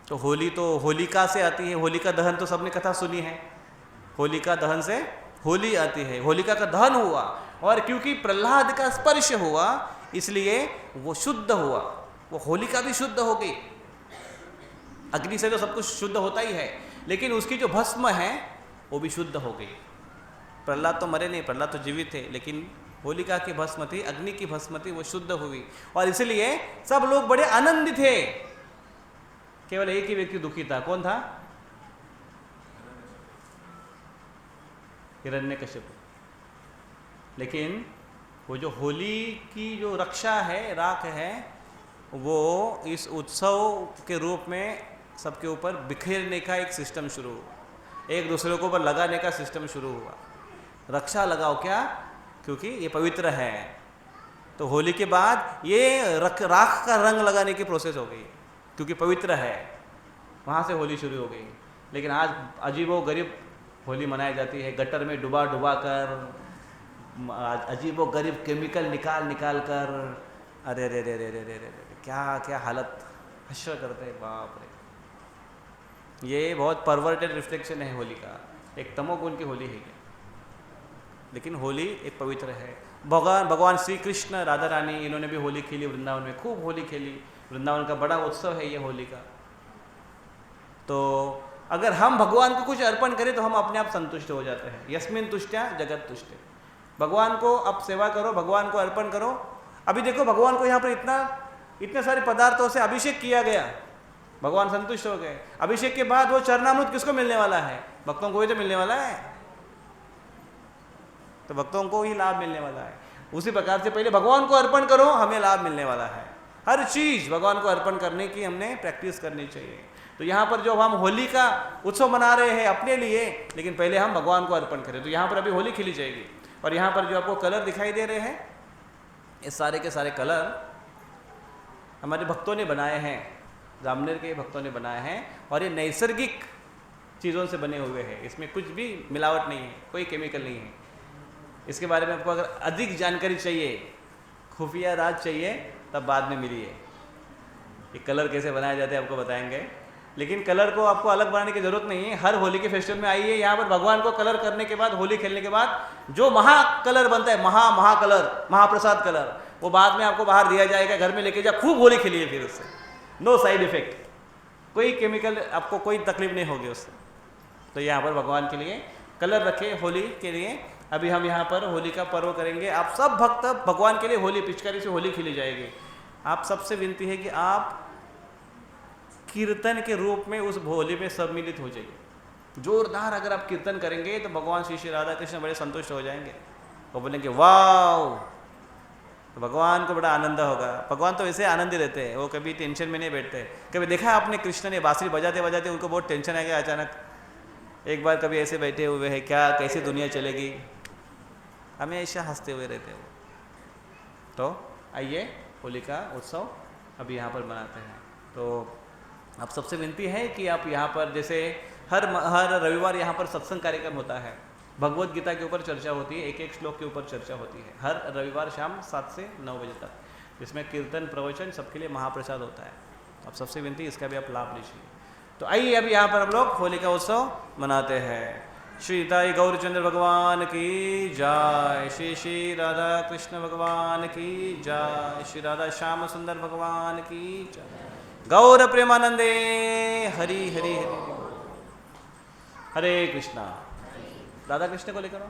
Speaker 1: तो होली तो होलिका से आती है, होलिका दहन तो सबने कथा सुनी है, होलिका दहन से होली आती है, होलिका का दहन हुआ और क्योंकि प्रहलाद का स्पर्श हुआ इसलिए वो शुद्ध हुआ, वो होलिका भी शुद्ध हो गई। अग्नि से तो सब कुछ शुद्ध होता ही है, लेकिन उसकी जो भस्म है वो भी शुद्ध हो गई। प्रहलाद तो मरे नहीं, प्रहलाद तो जीवित थे, लेकिन होलिका की भस्म थी, अग्नि की भस्म थी, वो शुद्ध हुई और इसलिए सब लोग बड़े आनंदित थे। केवल एक ही व्यक्ति दुखी था, कौन था? हिरण्यकशिपु। लेकिन वो जो होली की जो रक्षा है, राख है, वो इस उत्सव के रूप में सबके ऊपर बिखेरने का एक सिस्टम शुरू हुआ, एक दूसरे के ऊपर लगाने का सिस्टम शुरू हुआ। रक्षा लगाओ क्या? क्योंकि ये पवित्र है। तो होली के बाद ये राख का रंग लगाने की प्रोसेस हो गई, क्योंकि पवित्र है, वहाँ से होली शुरू हो गई। लेकिन आज अजीबो गरीब होली मनाई जाती है, गटर में डुबा डुबा कर, अजीबो गरीब केमिकल निकाल निकाल कर, अरे अरे अरे अरे अरे अरे क्या क्या हालत हश्र करते हैं, बाप रे। ये बहुत परवर्टेड रिफ्लेक्शन है होली का, एक तमोगुण की होली है ये। लेकिन होली एक पवित्र है। भगवान श्री कृष्ण, राधा रानी, इन्होंने भी होली खेली वृंदावन में, खूब होली खेली। वृंदावन का बड़ा उत्सव है ये होली का। तो अगर हम भगवान को कुछ अर्पण करें तो हम अपने आप संतुष्ट हो जाते हैं। यस्मिन तुष्ट्या जगत तुष्टे। भगवान को अब सेवा करो, भगवान को अर्पण करो। अभी देखो भगवान को यहाँ पर इतने सारे पदार्थों से अभिषेक किया गया, भगवान संतुष्ट हो गए। अभिषेक के बाद वो चरणामृत किसको मिलने वाला है? भक्तों को ही तो मिलने वाला है, तो भक्तों को ही लाभ मिलने वाला है। उसी प्रकार से पहले भगवान को अर्पण करो, हमें लाभ मिलने वाला है। हर चीज भगवान को अर्पण करने की हमने प्रैक्टिस करनी चाहिए। तो यहाँ पर जो हम होली का उत्सव मना रहे हैं अपने लिए, लेकिन पहले हम भगवान को अर्पण करें। तो यहाँ पर अभी होली खिली जाएगी और यहाँ पर जो आपको कलर दिखाई दे रहे हैं, ये सारे के सारे कलर हमारे भक्तों ने बनाए हैं, जामनेर के भक्तों ने बनाए हैं और ये नैसर्गिक चीज़ों से बने हुए हैं। इसमें कुछ भी मिलावट नहीं है, कोई केमिकल नहीं है। इसके बारे में आपको अगर अधिक जानकारी चाहिए, खुफिया राज चाहिए, तब बाद में मिलिए। ये कलर कैसे बनाए जाते हैं आपको बताएंगे, लेकिन कलर को आपको अलग बनाने की जरूरत नहीं है। हर होली के फेस्टिवल में आइए, यहाँ पर भगवान को कलर करने के बाद, होली खेलने के बाद जो महा कलर बनता है, महाकलर, महाप्रसाद कलर, वो बाद में आपको बाहर दिया जाएगा, घर में लेके जा, खूब होली खेलिए फिर उससे। नो साइड इफेक्ट, कोई केमिकल आपको कोई तकलीफ नहीं होगी उससे। तो यहाँ पर भगवान के लिए कलर रखे होली के लिए। अभी हम यहाँ पर होली का पर्व करेंगे। आप सब भक्त भगवान के लिए होली, पिचकारी से होली खेली जाएगी। आप सबसे विनती है कि आप कीर्तन के रूप में उस होली में सम्मिलित हो जाइए। जोरदार अगर आप कीर्तन करेंगे तो भगवान श्री श्री राधा कृष्ण बड़े संतुष्ट हो जाएंगे, वो बोलेंगे वाह, तो भगवान को बड़ा आनंद होगा। भगवान तो वैसे आनंद ही रहते हैं, वो कभी टेंशन में नहीं बैठते। कभी देखा है आपने कृष्ण ने बांसुरी बजाते बजाते उनको बहुत टेंशन आ गया अचानक, एक बार कभी ऐसे बैठे हुए हैं, क्या कैसी दुनिया चलेगी, हमेशा हंसते हुए रहते हैं वो। तो आइए होली का उत्सव अभी यहाँ पर मनाते हैं। तो आप सबसे विनती है कि आप यहाँ पर, जैसे हर रविवार यहाँ पर सत्संग कार्यक्रम होता है, भगवत गीता के ऊपर चर्चा होती है, एक एक श्लोक के ऊपर चर्चा होती है हर रविवार शाम 7 से 9 बजे तक, जिसमें कीर्तन प्रवचन सबके लिए महाप्रसाद होता है। आप सबसे विनती, इसका भी आप लाभ लीजिए। तो आइए अभी यहाँ पर हम लोग होली का उत्सव मनाते हैं। श्री ताई गौरचंद्र भगवान की जय, श्री श्री राधा कृष्ण भगवान की जय, श्री राधा श्याम सुंदर भगवान की जय। गौर प्रेमानंदे हरि हरि हरि। हरे कृष्णा। राधा कृष्ण को लेकर आओ।